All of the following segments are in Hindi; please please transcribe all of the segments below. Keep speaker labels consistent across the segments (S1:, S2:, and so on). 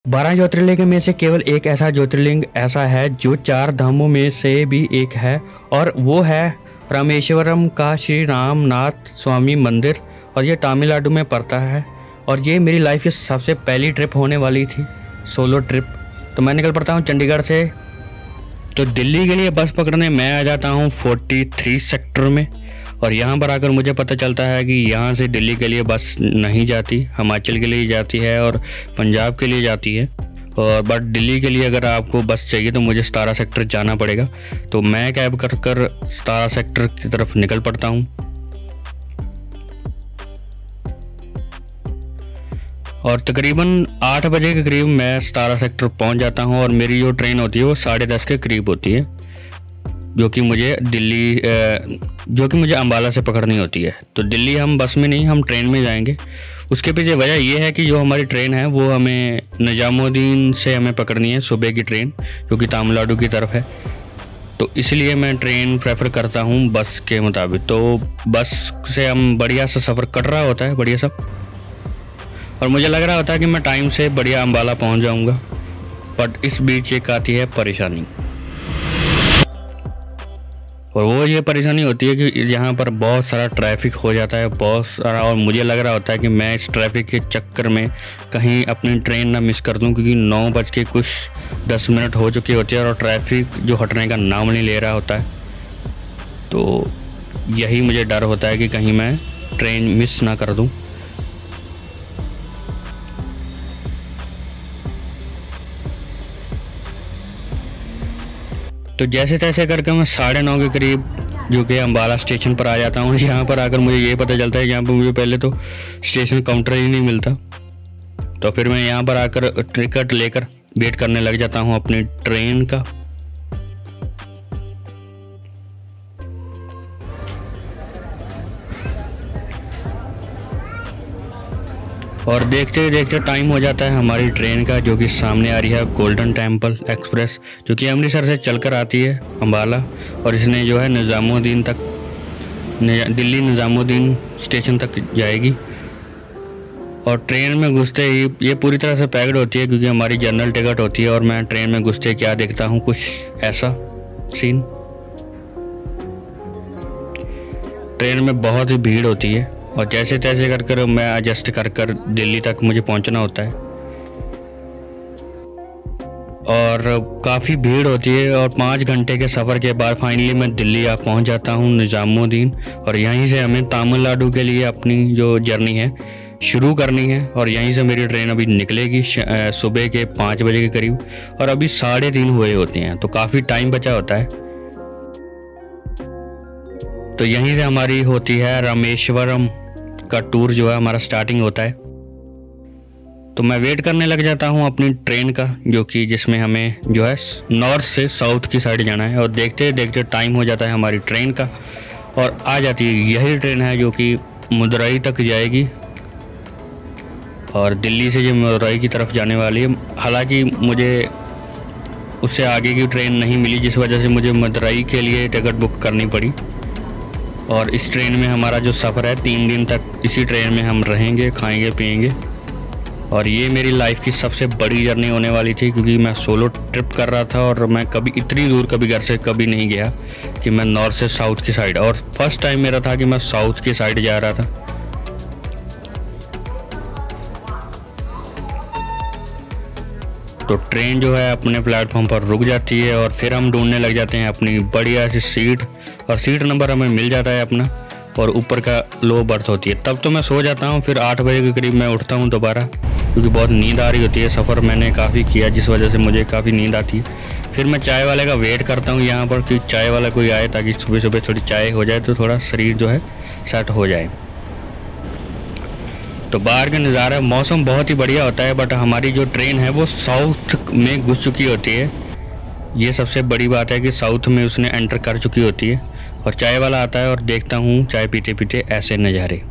S1: 12 ज्योतिर्लिंग में से केवल एक ऐसा ज्योतिर्लिंग ऐसा है जो 4 धामों में से भी एक है, और वो है रामेश्वरम का श्री रामनाथ स्वामी मंदिर। और ये तमिलनाडु में पड़ता है। और ये मेरी लाइफ की सबसे पहली ट्रिप होने वाली थी, सोलो ट्रिप। तो मैं निकल पड़ता हूँ चंडीगढ़ से। तो दिल्ली के लिए बस पकड़ने मैं आ जाता हूँ 43 सेक्टर में। और यहाँ पर आकर मुझे पता चलता है कि यहाँ से दिल्ली के लिए बस नहीं जाती, हिमाचल के लिए जाती है और पंजाब के लिए जाती है। और बट दिल्ली के लिए अगर आपको बस चाहिए तो मुझे 17 सेक्टर जाना पड़ेगा। तो मैं कैब कर 17 सेक्टर की तरफ निकल पड़ता हूँ। और तकरीबन 8 बजे के करीब मैं 17 सेक्टर पहुँच जाता हूँ। और मेरी जो ट्रेन होती है वो 10:30 के करीब होती है, जो कि मुझे अम्बाला से पकड़नी होती है। तो दिल्ली हम बस में नहीं, हम ट्रेन में जाएंगे। उसके पीछे वजह यह है कि जो हमारी ट्रेन है वो हमें निजामुद्दीन से हमें पकड़नी है, सुबह की ट्रेन, जो कि तमिलनाडु की तरफ है। तो इसलिए मैं ट्रेन प्रेफर करता हूँ बस के मुताबिक। तो बस से हम बढ़िया सा सफ़र कट रहा होता है, बढ़िया सा। और मुझे लग रहा होता है कि मैं टाइम से बढ़िया अम्बाला पहुँच जाऊँगा। बट इस बीच एक आती है परेशानी, और वो ये परेशानी होती है कि यहाँ पर बहुत सारा ट्रैफिक हो जाता है, बहुत सारा। और मुझे लग रहा होता है कि मैं इस ट्रैफिक के चक्कर में कहीं अपनी ट्रेन ना मिस कर दूँ, क्योंकि 9:10 हो चुकी होती है और ट्रैफिक जो हटने का नाम नहीं ले रहा होता है। तो यही मुझे डर होता है कि कहीं मैं ट्रेन मिस ना कर दूँ। तो जैसे तैसे करके मैं 9:30 के करीब जो कि अम्बाला स्टेशन पर आ जाता हूँ। यहाँ पर आकर मुझे ये पता चलता है कि यहाँ पर मुझे पहले तो स्टेशन काउंटर ही नहीं मिलता। तो फिर मैं यहाँ पर आकर टिकट लेकर वेट करने लग जाता हूँ अपनी ट्रेन का। और देखते देखते टाइम हो जाता है हमारी ट्रेन का, जो कि सामने आ रही है गोल्डन टेम्पल एक्सप्रेस, जो कि अमृतसर से चलकर आती है अम्बाला। और इसने जो है दिल्ली निजामुद्दीन स्टेशन तक जाएगी। और ट्रेन में घुसते ही ये पूरी तरह से पैक्ड होती है, क्योंकि हमारी जनरल टिकट होती है। और मैं ट्रेन में घुसते क्या देखता हूँ, कुछ ऐसा सीन। ट्रेन में बहुत ही भीड़ होती है, और जैसे तैसे कर मैं एडजस्ट कर दिल्ली तक मुझे पहुंचना होता है। और काफ़ी भीड़ होती है। और 5 घंटे के सफ़र के बाद फाइनली मैं दिल्ली पहुंच जाता हूं, निजामुद्दीन। और यहीं से हमें तमिलनाडु के लिए अपनी जो जर्नी है शुरू करनी है। और यहीं से मेरी ट्रेन अभी निकलेगी सुबह के 5 बजे के करीब। और अभी 3:30 हुए होते हैं, तो काफ़ी टाइम बचा होता है। तो यहीं से हमारी होती है रामेश्वरम का टूर, जो है हमारा स्टार्टिंग होता है। तो मैं वेट करने लग जाता हूँ अपनी ट्रेन का, जो कि जिसमें हमें जो है नॉर्थ से साउथ की साइड जाना है। और देखते देखते टाइम हो जाता है हमारी ट्रेन का, और आ जाती है यही ट्रेन है जो कि मदुरई तक जाएगी। और दिल्ली से जो मदुरई की तरफ जाने वाली है। हालांकि मुझे उससे आगे की ट्रेन नहीं मिली, जिस वजह से मुझे मदुरई के लिए टिकट बुक करनी पड़ी। और इस ट्रेन में हमारा जो सफ़र है 3 दिन तक इसी ट्रेन में हम रहेंगे, खाएंगे पिएंगे। और ये मेरी लाइफ की सबसे बड़ी जर्नी होने वाली थी, क्योंकि मैं सोलो ट्रिप कर रहा था। और मैं कभी इतनी दूर कभी घर से कभी नहीं गया कि मैं नॉर्थ से साउथ की साइड। और फर्स्ट टाइम मेरा था कि मैं साउथ की साइड जा रहा था। तो ट्रेन जो है अपने प्लेटफॉर्म पर रुक जाती है, और फिर हम ढूंढने लग जाते हैं अपनी बढ़िया सी सीट। और सीट नंबर हमें मिल जाता है अपना, और ऊपर का लो बर्थ होती है। तब तो मैं सो जाता हूँ। फिर 8 बजे के करीब मैं उठता हूँ दोबारा, क्योंकि बहुत नींद आ रही होती है। सफ़र मैंने काफ़ी किया, जिस वजह से मुझे काफ़ी नींद आती है। फिर मैं चाय वाले का वेट करता हूँ यहाँ पर, कि चाय वाला कोई आए, ताकि सुबह सुबह थोड़ी चाय हो जाए तो थोड़ा शरीर जो है सेट हो जाए। तो बाहर का नज़ारा, मौसम बहुत ही बढ़िया होता है। बट हमारी जो ट्रेन है वो साउथ में घुस चुकी होती है। ये सबसे बड़ी बात है कि साउथ में उसने एंटर कर चुकी होती है। और चाय वाला आता है, और देखता हूँ चाय पीते पीते ऐसे नज़ारे।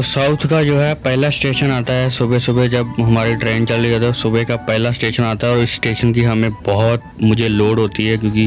S1: साउथ का जो है पहला स्टेशन आता है सुबह सुबह, जब हमारी ट्रेन चल रही है तो सुबह का पहला स्टेशन आता है। और इस स्टेशन की हमें बहुत मुझे लोड होती है, क्योंकि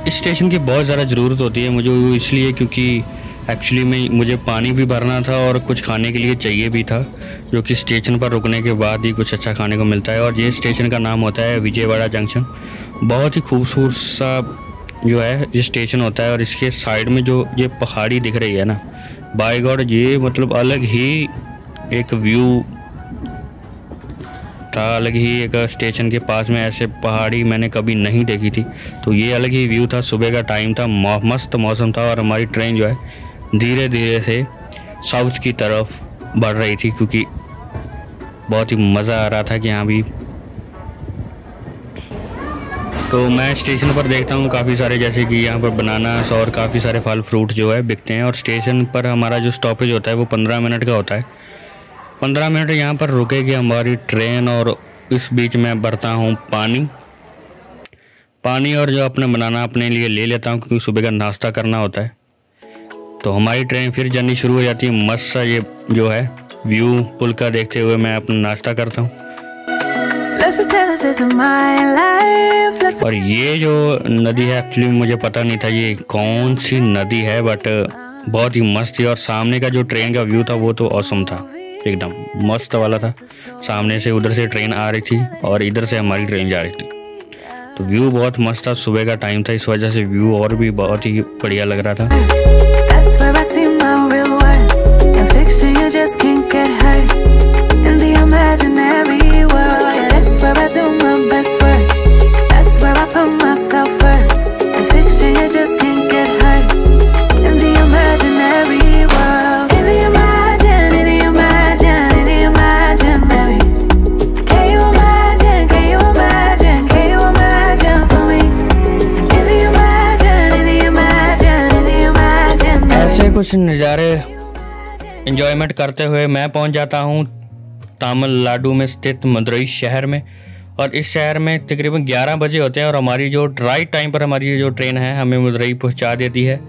S1: इस स्टेशन की बहुत ज़्यादा ज़रूरत होती है मुझे, वो इसलिए क्योंकि एक्चुअली में मुझे पानी भी भरना था और कुछ खाने के लिए चाहिए भी था, जो कि स्टेशन पर रुकने के बाद ही कुछ अच्छा खाने को मिलता है। और ये स्टेशन का नाम होता है विजयवाड़ा जंक्शन। बहुत ही खूबसूरत सा जो है ये स्टेशन होता है। और इसके साइड में जो ये पहाड़ी दिख रही है ना, बाय गॉड, ये मतलब अलग ही एक व्यू था, अलग ही एक स्टेशन के पास में ऐसे पहाड़ी मैंने कभी नहीं देखी थी। तो ये अलग ही व्यू था, सुबह का टाइम था, मस्त मौसम था। और हमारी ट्रेन जो है धीरे धीरे से साउथ की तरफ बढ़ रही थी, क्योंकि बहुत ही मज़ा आ रहा था कि यहाँ भी। तो मैं स्टेशन पर देखता हूँ काफ़ी सारे, जैसे कि यहाँ पर बनानास और काफ़ी सारे फल फ्रूट जो है बिकते हैं। और स्टेशन पर हमारा जो स्टॉपेज होता है वो 15 मिनट का होता है। 15 मिनट यहाँ पर रुकेगी हमारी ट्रेन। और इस बीच में भरता हूँ पानी और जो अपना बनाना अपने लिए ले लेता हूँ, क्योंकि सुबह का नाश्ता करना होता है। तो हमारी ट्रेन फिर जर्नी शुरू हो जाती है। मस्त सा ये जो है व्यू पुल का देखते हुए मैं अपना नाश्ता करता हूँ। और ये जो नदी है, एक्चुअली मुझे पता नहीं था ये कौन सी नदी है, बट बहुत ही मस्त थी। और सामने का जो ट्रेन का व्यू था वो तो ऑसम था, एकदम मस्त वाला था। सामने से उधर से ट्रेन आ रही थी और इधर से हमारी ट्रेन जा रही थी। तो व्यू बहुत मस्त था, सुबह का टाइम था, इस वजह से व्यू और भी बहुत ही बढ़िया लग रहा था। कुछ नज़ारे एंजॉयमेंट करते हुए मैं पहुंच जाता हूं तमिलनाडु में स्थित मदुरई शहर में। और इस शहर में तकरीबन 11 बजे होते हैं और हमारी जो राइट टाइम पर हमारी जो ट्रेन है हमें मदुरई पहुंचा देती है।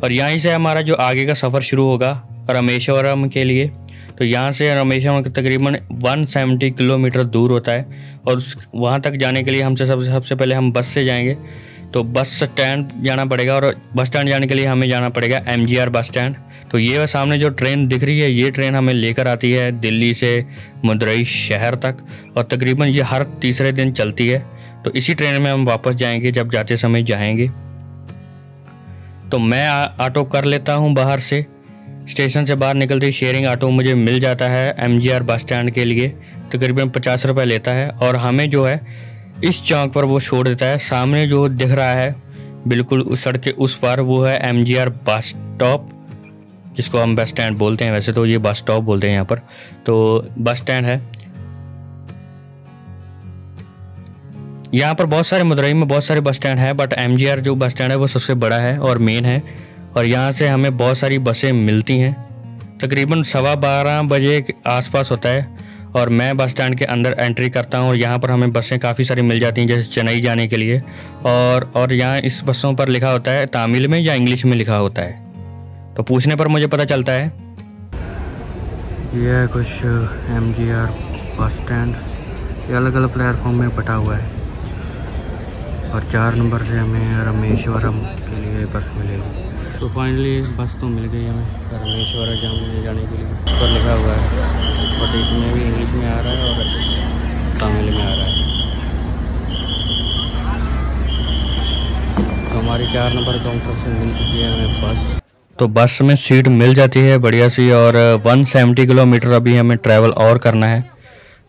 S1: और यहीं से हमारा जो आगे का सफ़र शुरू होगा रामेश्वरम के लिए। तो यहाँ से रामेश्वरम तकरीबन 170 किलोमीटर दूर होता है। और वहाँ तक जाने के लिए हमसे सबसे पहले हम बस से जाएंगे। तो बस स्टैंड जाना पड़ेगा और बस स्टैंड जाने के लिए हमें जाना पड़ेगा MGR बस स्टैंड। तो ये सामने जो ट्रेन दिख रही है, ये ट्रेन हमें लेकर आती है दिल्ली से मदुरई शहर तक। और तकरीबन ये हर तीसरे दिन चलती है। तो इसी ट्रेन में हम वापस जाएंगे जब जाते समय जाएंगे। तो मैं ऑटो कर लेता हूँ बाहर से। स्टेशन से बाहर निकलते ही शेयरिंग ऑटो मुझे मिल जाता है MGR बस स्टैंड के लिए। तकरीबन 50 रुपये लेता है और हमें जो है इस चौक पर वो छोड़ देता है। सामने जो दिख रहा है बिल्कुल उस सड़क के उस पार, वो है MGR बस स्टॉप, जिसको हम बस स्टैंड बोलते हैं। वैसे तो ये बस स्टॉप बोलते हैं यहाँ पर। तो बस स्टैंड है यहाँ पर। बहुत सारे मदुरई में बहुत सारे बस स्टैंड है, बट MGR जो बस स्टैंड है वो सबसे बड़ा है और मेन है। और यहाँ से हमें बहुत सारी बसें मिलती हैं। तकरीबन 12:15 बजे के आसपास होता है और मैं बस स्टैंड के अंदर एंट्री करता हूँ। और यहाँ पर हमें बसें काफ़ी सारी मिल जाती हैं, जैसे चेन्नई जाने के लिए। और यहाँ इस बसों पर लिखा होता है तमिल में या इंग्लिश में लिखा होता है, तो पूछने पर मुझे पता चलता है। यह कुछ MGR बस स्टैंड, ये अलग अलग प्लेटफॉर्म में बटा हुआ है। और 4 नंबर से हमें रामेश्वरम के लिए बस मिलेगी। तो फाइनली बस तो मिल गई हमें रामेश्वरम जाने के लिए। पर लिखा हुआ है, बट इसमें भी इंग्लिश में आ रहा है और तमिल में आ रहा है। तो हमारी 4 नंबर काउंटर से मिल चुकी है हमें बस। तो बस में सीट मिल जाती है बढ़िया सी। और 170 किलोमीटर अभी हमें ट्रैवल और करना है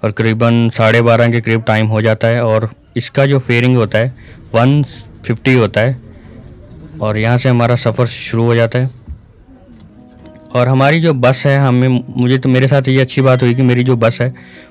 S1: और करीबन 12:30 के करीब टाइम हो जाता है। और इसका जो फेयरिंग होता है 150 होता है। और यहाँ से हमारा सफ़र शुरू हो जाता है। और हमारी जो बस है मुझे तो मेरे साथ ये अच्छी बात हुई कि मेरी जो बस है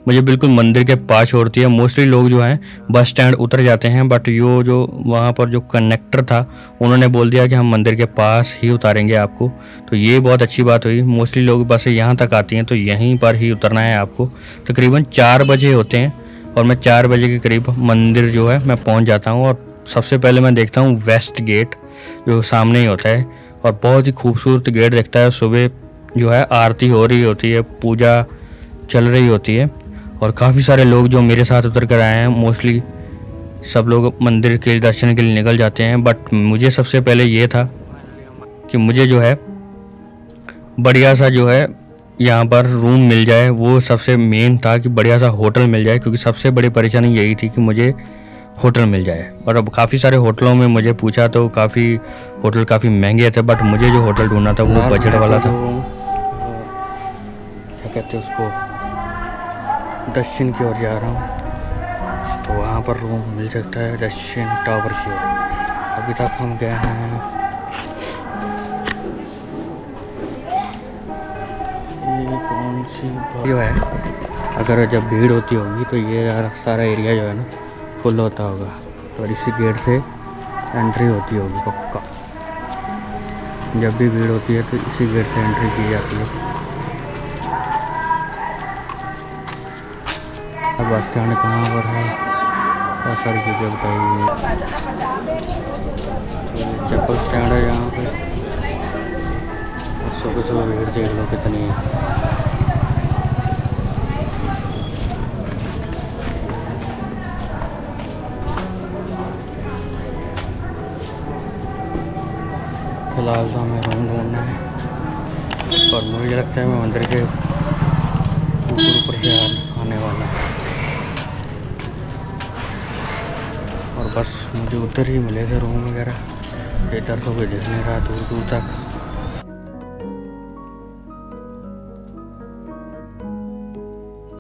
S1: मुझे बिल्कुल मंदिर के पास छोड़ती है। मोस्टली लोग जो हैं बस स्टैंड उतर जाते हैं, बट यो जो वहाँ पर जो कंडक्टर था उन्होंने बोल दिया कि हम मंदिर के पास ही उतारेंगे आपको। तो ये बहुत अच्छी बात हुई। मोस्टली लोग बसें यहाँ तक आती हैं तो यहीं पर ही उतरना है आपको। तकरीबन 4 बजे होते हैं और मैं 4 बजे के करीब मंदिर जो है मैं पहुँच जाता हूँ। और सबसे पहले मैं देखता हूँ वेस्ट गेट, जो सामने ही होता है और बहुत ही खूबसूरत गेट दिखता है। सुबह जो है आरती हो रही होती है, पूजा चल रही होती है। और काफ़ी सारे लोग जो मेरे साथ उतर कर आए हैं, मोस्टली सब लोग मंदिर के दर्शन के लिए निकल जाते हैं। बट मुझे सबसे पहले ये था कि मुझे जो है बढ़िया सा जो है यहाँ पर रूम मिल जाए, वो सबसे मेन था कि बढ़िया सा होटल मिल जाए, क्योंकि सबसे बड़ी परेशानी यही थी कि मुझे होटल मिल जाए। और अब काफ़ी सारे होटलों में मुझे पूछा तो होटल काफ़ी महंगे थे, बट मुझे जो होटल ढूंढना था वो बजट वाला था। क्या कहते हैं उसको, दक्षिण की ओर जा रहा हूँ, तो वहाँ पर रूम मिल सकता है दक्षिण टावर की ओर। अभी तक हम गए हैं, ये कौन सी जो है, अगर जब भीड़ होती होगी तो ये सारा एरिया जो है ना फुल होता होगा, और इसी गेट से एंट्री होती होगी पक्का। जब भी भीड़ होती है तो इसी गेट से एंट्री की जाती है। अब बस स्टैंड कहाँ पर है, बहुत सारी चीज़ें बताइए। चप्पल स्टैंड है यहाँ पे, सुबह सुबह भीड़ देख लो कितनी है। फिलहाल तो हमें रूम ढूंढना है, और मुझे लगता है मैं मंदिर के ऊपर से आने वाला है, और बस मुझे उधर ही मिले थे रूम वगैरह। इधर तो कोई दिख नहीं रहा दूर दूर तक।